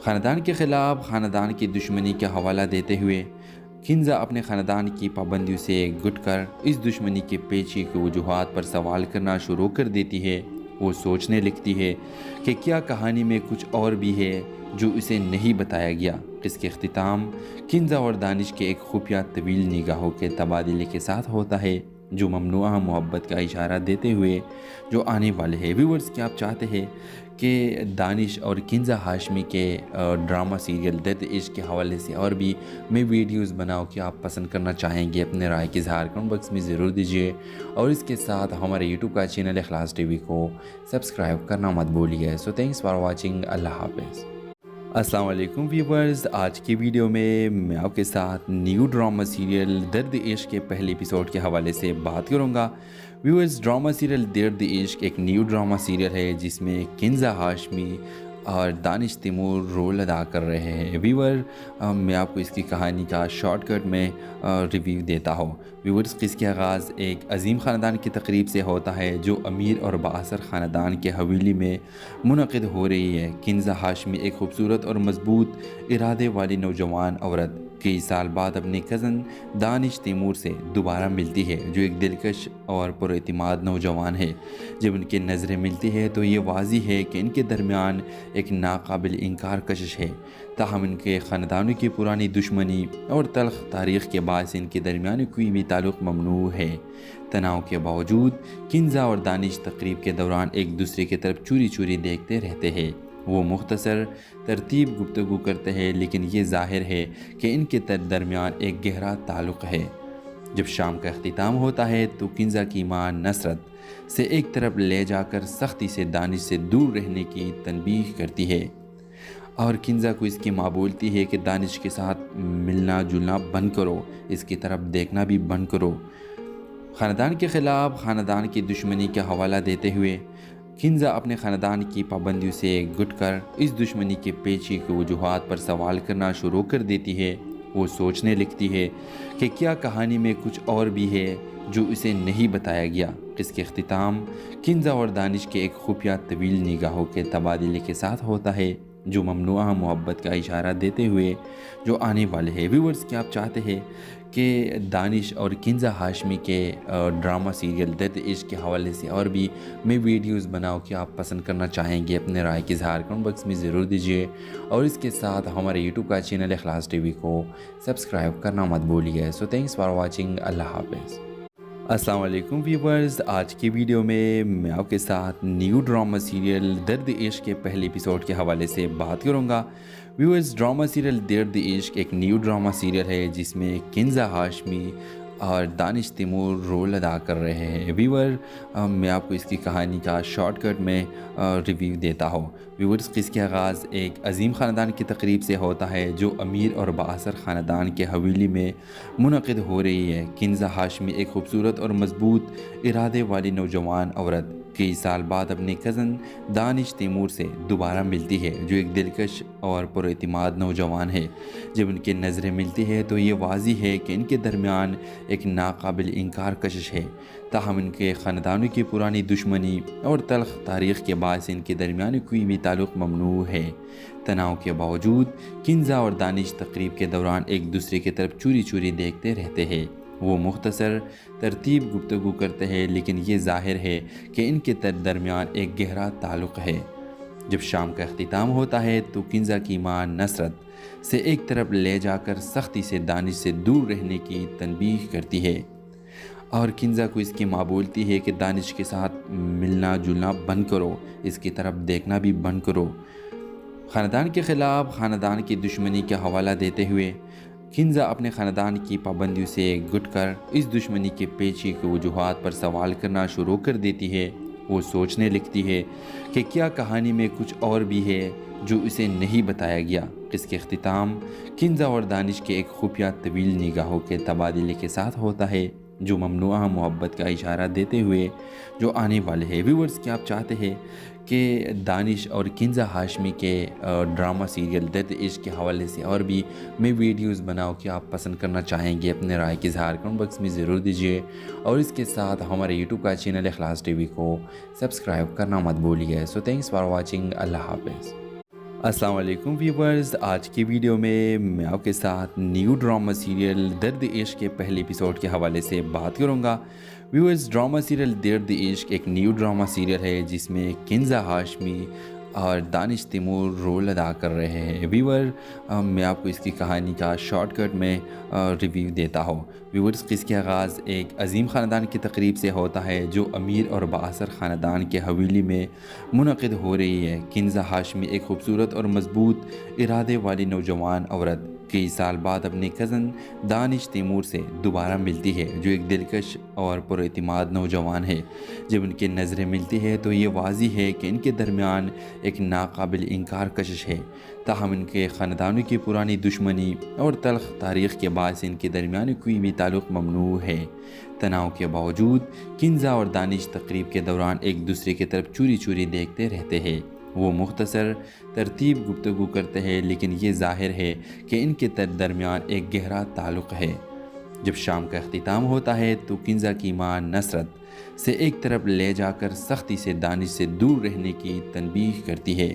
Speaker 1: خاندان کے خلاف خاندان کی دشمنی کا حوالہ دیتے ہوئے کنزا اپنے خاندان کی پابندیوں سے گٹ کر اس دشمنی کے پیچھے کی وجوہات پر سوال کرنا شروع کر دیتی ہے۔ وہ سوچنے لگتی ہے کہ کیا کہانی میں کچھ اور بھی ہے جو اسے نہیں بتایا گیا۔ اس کے اختتام کنزا اور دانش کے ایک خفیہ طویل نگاہوں کے تبادلے کے ساتھ ہوتا ہے، جو ممنوعہ محبت کا اشارہ دیتے ہوئے جو آنے والے ہیں۔ ویورز، کیا آپ چاہتے ہیں کہ دانش اور کنزا ہاشمی کے ڈرامہ سیریل درد عشق کے حوالے سے اور بھی میں ویڈیوز بناؤں کہ آپ پسند کرنا چاہیں گے؟ اپنے رائے کی اظہار کمنٹ باکس میں ضرور دیجیے، اور اس کے ساتھ ہمارے یوٹیوب کا چینل اخلاص ٹی وی کو سبسکرائب کرنا مت بھولیے۔ سو تھینکس فار واچنگ، اللہ حافظ۔ السلام علیکم ویورز، آج کی ویڈیو میں آپ کے ساتھ نیو ڈرامہ سیریل درد عشق کے پہلے ایپیسوڈ کے حوالے سے بات کروں گا۔ ویورز، ڈرامہ سیریل درد عشق ایک نیو ڈرامہ سیریل ہے جس میں کنزا ہاشمی اور دانش تیمور رول ادا کر رہے ہیں۔ ویور، میں آپ کو اس کی کہانی کا شارٹ کٹ میں ریویو دیتا ہوں۔ ویورز، اس کا آغاز ایک عظیم خاندان کی تقریب سے ہوتا ہے جو امیر اور بااثر خاندان کے حویلی میں منعقد ہو رہی ہے۔ کنزا ہاشمی ایک خوبصورت اور مضبوط ارادے والی نوجوان عورت کئی سال بعد اپنے کزن دانش تیمور سے دوبارہ ملتی ہے، جو ایک دلکش اور پراعتماد نوجوان ہے۔ جب ان کی نظریں ملتی ہے تو یہ واضح ہے کہ ان کے درمیان ایک ناقابل انکار کشش ہے، تاہم ان کے خاندانوں کی پرانی دشمنی اور تلخ تاریخ کے باعث ان کے درمیان کوئی بھی تعلق ممنوع ہے۔ تناؤ کے باوجود کنزا اور دانش تقریب کے دوران ایک دوسرے کی طرف چوری چوری دیکھتے رہتے ہیں۔ وہ مختصر ترتیب گفتگو کرتے ہیں، لیکن یہ ظاہر ہے کہ ان کے درمیان ایک گہرا تعلق ہے۔ جب شام کا اختتام ہوتا ہے تو کنزا کی ماں نصرت سے ایک طرف لے جا کر سختی سے دانش سے دور رہنے کی تنبیہ کرتی ہے، اور کنزا کو اس کی ماں بولتی ہے کہ دانش کے ساتھ ملنا جلنا بند کرو، اس کی طرف دیکھنا بھی بند کرو۔ خاندان کے خلاف خاندان کی دشمنی کا حوالہ دیتے ہوئے کنزا اپنے خاندان کی پابندیوں سے گٹ کر اس دشمنی کے پیچھے کی وجوہات پر سوال کرنا شروع کر دیتی ہے۔ وہ سوچنے لگتی ہے کہ کیا کہانی میں کچھ اور بھی ہے جو اسے نہیں بتایا گیا۔ اس کے اختتام کنزا اور دانش کے ایک خفیہ طویل نگاہوں کے تبادلے کے ساتھ ہوتا ہے، جو ممنوعہ محبت کا اشارہ دیتے ہوئے جو آنے والے ہیں۔ ویورز، کیا آپ چاہتے ہیں کہ دانش اور کنزا ہاشمی کے ڈرامہ سیریل درد عشق کے حوالے سے اور بھی میں ویڈیوز بناؤں کہ آپ پسند کرنا چاہیں گے؟ اپنے رائے کی اظہار کمنٹ باکس میں ضرور دیجیے، اور اس کے ساتھ ہمارے یوٹیوب کا چینل اخلاص ٹی وی کو سبسکرائب کرنا مت بھولیے۔ سو تھینکس فار واچنگ، اللہ حافظ۔ السلام علیکم ویورز، آج کی ویڈیو میں آپ کے ساتھ نیو ڈرامہ سیریل درد عشق کے پہلے ایپیسوڈ کے حوالے سے بات کروں گا۔ ویورز، ڈرامہ سیریل درد عشق ایک نیو ڈرامہ سیریل ہے جس میں کنزا ہاشمی اور دانش تیمور رول ادا کر رہے ہیں۔ ویور، میں آپ کو اس کی کہانی کا شارٹ کٹ میں ریویو دیتا ہوں۔ ویورز، اس کا آغاز ایک عظیم خاندان کی تقریب سے ہوتا ہے جو امیر اور بااثر خاندان کے حویلی میں منعقد ہو رہی ہے۔ کنزا ہاشمی ایک خوبصورت اور مضبوط ارادے والی نوجوان عورت کئی سال بعد اپنے کزن دانش تیمور سے دوبارہ ملتی ہے، جو ایک دلکش اور پراعتماد نوجوان ہے۔ جب ان کی نظریں ملتی ہے تو یہ واضح ہے کہ ان کے درمیان ایک ناقابل انکار کشش ہے، تاہم ان کے خاندانوں کی پرانی دشمنی اور تلخ تاریخ کے باعث ان کے درمیان کوئی بھی تعلق ممنوع ہے۔ تناؤ کے باوجود کنزا اور دانش تقریب کے دوران ایک دوسرے کی طرف چوری چوری دیکھتے رہتے ہیں۔ وہ مختصر ترتیب گفتگو کرتے ہیں، لیکن یہ ظاہر ہے کہ ان کے درمیان ایک گہرا تعلق ہے۔ جب شام کا اختتام ہوتا ہے تو کنزا کی ماں نصرت سے ایک طرف لے جا کر سختی سے دانش سے دور رہنے کی تنبیہ کرتی ہے، اور کنزا کو اس کی ماں بولتی ہے کہ دانش کے ساتھ ملنا جلنا بند کرو، اس کی طرف دیکھنا بھی بند کرو۔ خاندان کے خلاف خاندان کی دشمنی کا حوالہ دیتے ہوئے کنزا اپنے خاندان کی پابندیوں سے گٹ کر اس دشمنی کے پیچھے کی وجوہات پر سوال کرنا شروع کر دیتی ہے۔ وہ سوچنے لگتی ہے کہ کیا کہانی میں کچھ اور بھی ہے جو اسے نہیں بتایا گیا۔ اس کے اختتام کنزا اور دانش کے ایک خفیہ طویل نگاہوں کے تبادلے کے ساتھ ہوتا ہے، جو ممنوعہ محبت کا اشارہ دیتے ہوئے جو آنے والے ہیں۔ ویورز کیا آپ چاہتے ہیں کہ دانش اور کنزا ہاشمی کے ڈرامہ سیریل درد عشق کے حوالے سے اور بھی میں ویڈیوز بناؤں کہ آپ پسند کرنا چاہیں گے؟ اپنے رائے کی اظہار کمنٹ باکس میں ضرور دیجیے، اور اس کے ساتھ ہمارے یوٹیوب کا چینل اخلاص ٹی وی کو سبسکرائب کرنا مت بھولیے۔ سو تھینکس فار واچنگ، اللہ حافظ۔ السلام علیکم ویورز، آج کی ویڈیو میں آپ کے ساتھ نیو ڈرامہ سیریل درد عشق کے پہلے ایپیسوڈ کے حوالے سے بات کروں گا۔ ویورز، ڈرامہ سیریل درد عشق ایک نیو ڈرامہ سیریل ہے جس میں کنزا ہاشمی اور دانش تیمور رول ادا کر رہے ہیں۔ ویور، میں آپ کو اس کی کہانی کا شارٹ کٹ میں ریویو دیتا ہوں۔ ویورز، اس کے آغاز ایک عظیم خاندان کی تقریب سے ہوتا ہے جو امیر اور بااثر خاندان کے حویلی میں منعقد ہو رہی ہے۔ کنزا ہاشمی ایک خوبصورت اور مضبوط ارادے والی نوجوان عورت کئی سال بعد اپنے کزن دانش تیمور سے دوبارہ ملتی ہے، جو ایک دلکش اور پر اعتماد نوجوان ہے۔ جب ان کی نظریں ملتی ہے تو یہ واضح ہے کہ ان کے درمیان ایک ناقابل انکار کشش ہے۔ تاہم ان کے خاندانوں کی پرانی دشمنی اور تلخ تاریخ کے باعث ان کے درمیان کوئی بھی تعلق ممنوع ہے۔ تناؤ کے باوجود کنزا اور دانش تقریب کے دوران ایک دوسرے کی طرف چوری چوری دیکھتے رہتے ہیں۔ وہ مختصر ترتیب گفتگو کرتے ہیں، لیکن یہ ظاہر ہے کہ ان کے درمیان ایک گہرا تعلق ہے۔ جب شام کا اختتام ہوتا ہے تو کنزا کی ماں نصرت سے ایک طرف لے جا کر سختی سے دانش سے دور رہنے کی تنبیہ کرتی ہے،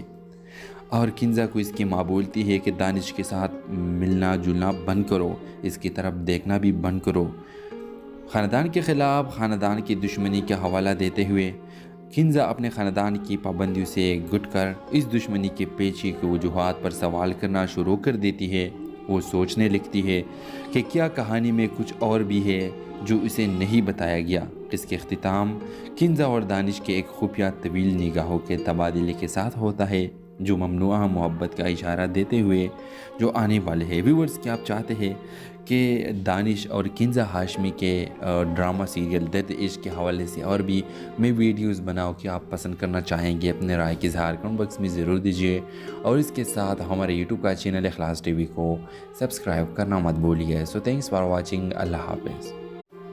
Speaker 1: اور کنزا کو اس کی ماں بولتی ہے کہ دانش کے ساتھ ملنا جلنا بند کرو، اس کی طرف دیکھنا بھی بند کرو۔ خاندان کے خلاف خاندان کی دشمنی کا حوالہ دیتے ہوئے کنزا اپنے خاندان کی پابندیوں سے گھٹ کر اس دشمنی کے پیچھے کی وجوہات پر سوال کرنا شروع کر دیتی ہے۔ وہ سوچنے لگتی ہے کہ کیا کہانی میں کچھ اور بھی ہے جو اسے نہیں بتایا گیا۔ اس کے اختتام کنزا اور دانش کے ایک خفیہ طویل نگاہوں کے تبادلے کے ساتھ ہوتا ہے، جو ممنوعہ محبت کا اشارہ دیتے ہوئے جو آنے والے ہیں۔ ویورز، کیا آپ چاہتے ہیں کہ دانش اور کنزا ہاشمی کے ڈرامہ سیریل درد عشق کے حوالے سے اور بھی میں ویڈیوز بناؤں کہ آپ پسند کرنا چاہیں گے؟ اپنے رائے کی اظہار کمنٹ باکس میں ضرور دیجیے، اور اس کے ساتھ ہمارے یوٹیوب کا چینل اخلاص ٹی وی کو سبسکرائب کرنا مت بھولیے۔ سو تھینکس فار واچنگ، اللہ حافظ۔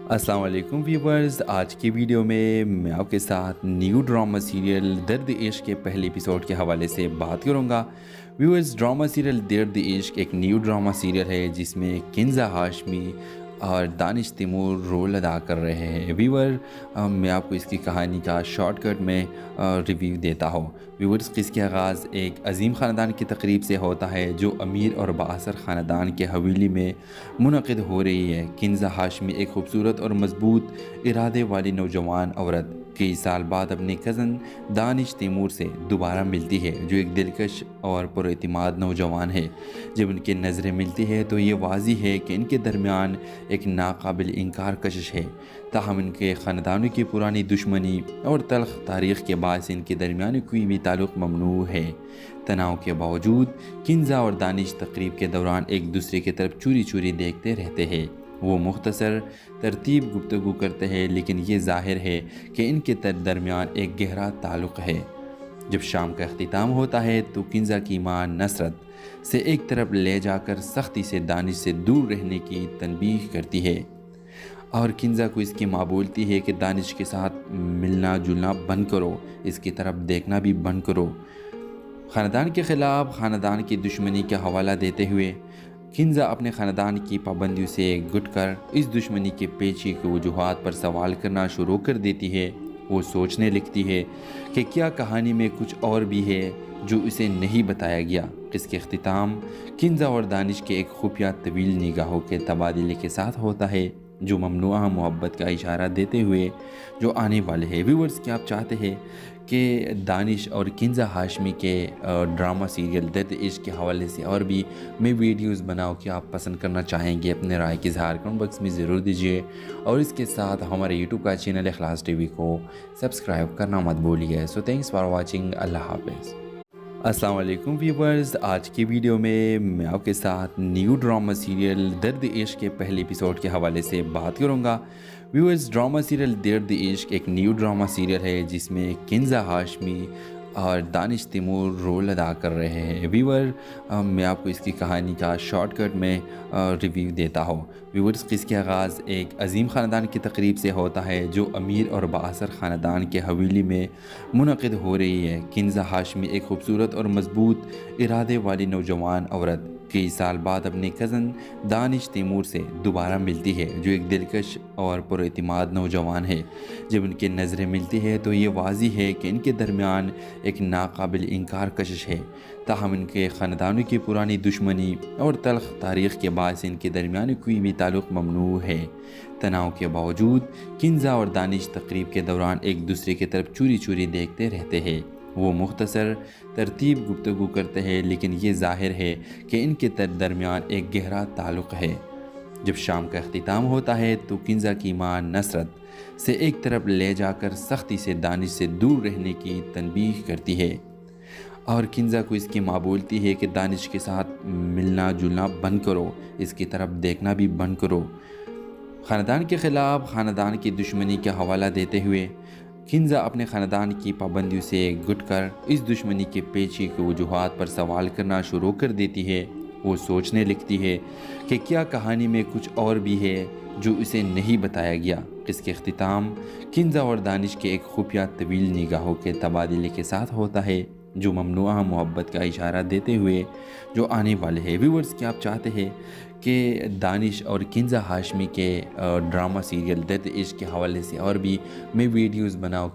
Speaker 1: السلام علیکم ویورز، آج کی ویڈیو میں آپ کے ساتھ نیو ڈرامہ سیریل درد عشق کے پہلے ایپیسوڈ کے حوالے سے بات کروں گا۔ ویورز، ڈرامہ سیریل درد عشق ایک نیو ڈرامہ سیریل ہے جس میں کنزا ہاشمی اور دانش تیمور رول ادا کر رہے ہیں۔ ویور، میں آپ کو اس کی کہانی کا شارٹ کٹ میں ریویو دیتا ہوں۔ ویورز، اس کے آغاز ایک عظیم خاندان کی تقریب سے ہوتا ہے جو امیر اور بااثر خاندان کے حویلی میں منعقد ہو رہی ہے۔ کنزا ہاشمی ایک خوبصورت اور مضبوط ارادے والی نوجوان عورت کئی سال بعد اپنے کزن دانش تیمور سے دوبارہ ملتی ہے، جو ایک دلکش اور پر اعتماد نوجوان ہے۔ جب ان کی نظریں ملتی ہے تو یہ واضح ہے کہ ان کے درمیان ایک ناقابل انکار کشش ہے۔ تاہم ان کے خاندانوں کی پرانی دشمنی اور تلخ تاریخ کے باعث ان کے درمیان کوئی بھی تعلق ممنوع ہے۔ تناؤ کے باوجود کنزا اور دانش تقریب کے دوران ایک دوسرے کی طرف چوری چوری دیکھتے رہتے ہیں۔ وہ مختصر ترتیب گفتگو کرتے ہیں، لیکن یہ ظاہر ہے کہ ان کے درمیان ایک گہرا تعلق ہے۔ جب شام کا اختتام ہوتا ہے تو کنزا کی ماں نصرت سے ایک طرف لے جا کر سختی سے دانش سے دور رہنے کی تنبیہ کرتی ہے، اور کنزا کو اس کی ماں بولتی ہے کہ دانش کے ساتھ ملنا جلنا بند کرو، اس کی طرف دیکھنا بھی بند کرو۔ خاندان کے خلاف خاندان کی دشمنی کا حوالہ دیتے ہوئے کنزا اپنے خاندان کی پابندیوں سے گھٹ کر اس دشمنی کے پیچھے کی وجوہات پر سوال کرنا شروع کر دیتی ہے۔ وہ سوچنے لگتی ہے کہ کیا کہانی میں کچھ اور بھی ہے جو اسے نہیں بتایا گیا۔ اس کے اختتام کنزا اور دانش کے ایک خفیہ طویل نگاہوں کے تبادلے کے ساتھ ہوتا ہے، جو ممنوعہ محبت کا اشارہ دیتے ہوئے جو آنے والے ہیں۔ ویورز، کیا آپ چاہتے ہیں کہ دانش اور کنزا ہاشمی کے ڈرامہ سیریل درد عشق کے حوالے سے اور بھی میں ویڈیوز بناؤں کہ آپ پسند کرنا چاہیں گے؟ اپنے رائے کی اظہار کمنٹ باکس میں ضرور دیجیے، اور اس کے ساتھ ہمارے یوٹیوب کا چینل اخلاص ٹی وی کو سبسکرائب کرنا مت بھولیے۔ سو تھینکس فار واچنگ، اللہ حافظ۔ السلام علیکم ویورز، آج کی ویڈیو میں آپ کے ساتھ نیو ڈرامہ سیریل درد عشق کے پہلے ایپیسوڈ کے حوالے سے بات کروں گا۔ ویورز، ڈرامہ سیریل درد عشق ایک نیو ڈرامہ سیریل ہے جس میں کنزا ہاشمی اور دانش تیمور رول ادا کر رہے ہیں۔ ویور میں آپ کو اس کی کہانی کا شارٹ کٹ میں ریویو دیتا ہوں۔ ویورز، اس کا آغاز ایک عظیم خاندان کی تقریب سے ہوتا ہے جو امیر اور بااثر خاندان کے حویلی میں منعقد ہو رہی ہے۔ کنزا ہاشمی ایک خوبصورت اور مضبوط ارادے والی نوجوان عورت کئی سال بعد اپنے کزن دانش تیمور سے دوبارہ ملتی ہے، جو ایک دلکش اور پراعتماد نوجوان ہے۔ جب ان کی نظریں ملتی ہے تو یہ واضح ہے کہ ان کے درمیان ایک ناقابل انکار کشش ہے۔ تاہم ان کے خاندانوں کی پرانی دشمنی اور تلخ تاریخ کے باعث ان کے درمیان کوئی بھی تعلق ممنوع ہے۔ تناؤ کے باوجود کنزا اور دانش تقریب کے دوران ایک دوسرے کی طرف چوری چوری دیکھتے رہتے ہیں۔ وہ مختصر ترتیب گفتگو کرتے ہیں، لیکن یہ ظاہر ہے کہ ان کے درمیان ایک گہرا تعلق ہے۔ جب شام کا اختتام ہوتا ہے تو کنزا کی ماں نصرت سے ایک طرف لے جا کر سختی سے دانش سے دور رہنے کی تنبیہ کرتی ہے، اور کنزا کو اس کی ماں بولتی ہے کہ دانش کے ساتھ ملنا جلنا بند کرو، اس کی طرف دیکھنا بھی بند کرو۔ خاندان کے خلاف خاندان کی دشمنی کا حوالہ دیتے ہوئے کنزا اپنے خاندان کی پابندیوں سے گھٹ کر اس دشمنی کے پیچھے کی وجوہات پر سوال کرنا شروع کر دیتی ہے۔ وہ سوچنے لگتی ہے کہ کیا کہانی میں کچھ اور بھی ہے جو اسے نہیں بتایا گیا۔ اس کے اختتام کنزا اور دانش کے ایک خفیہ طویل نگاہوں کے تبادلے کے ساتھ ہوتا ہے، جو ممنوعہ محبت کا اشارہ دیتے ہوئے جو آنے والے ہیں۔ ویورز، کیا آپ چاہتے ہیں کہ دانش اور کنزا ہاشمی کے ڈرامہ سیریل درد عشق کے حوالے سے اور بھی میں ویڈیوز بناؤں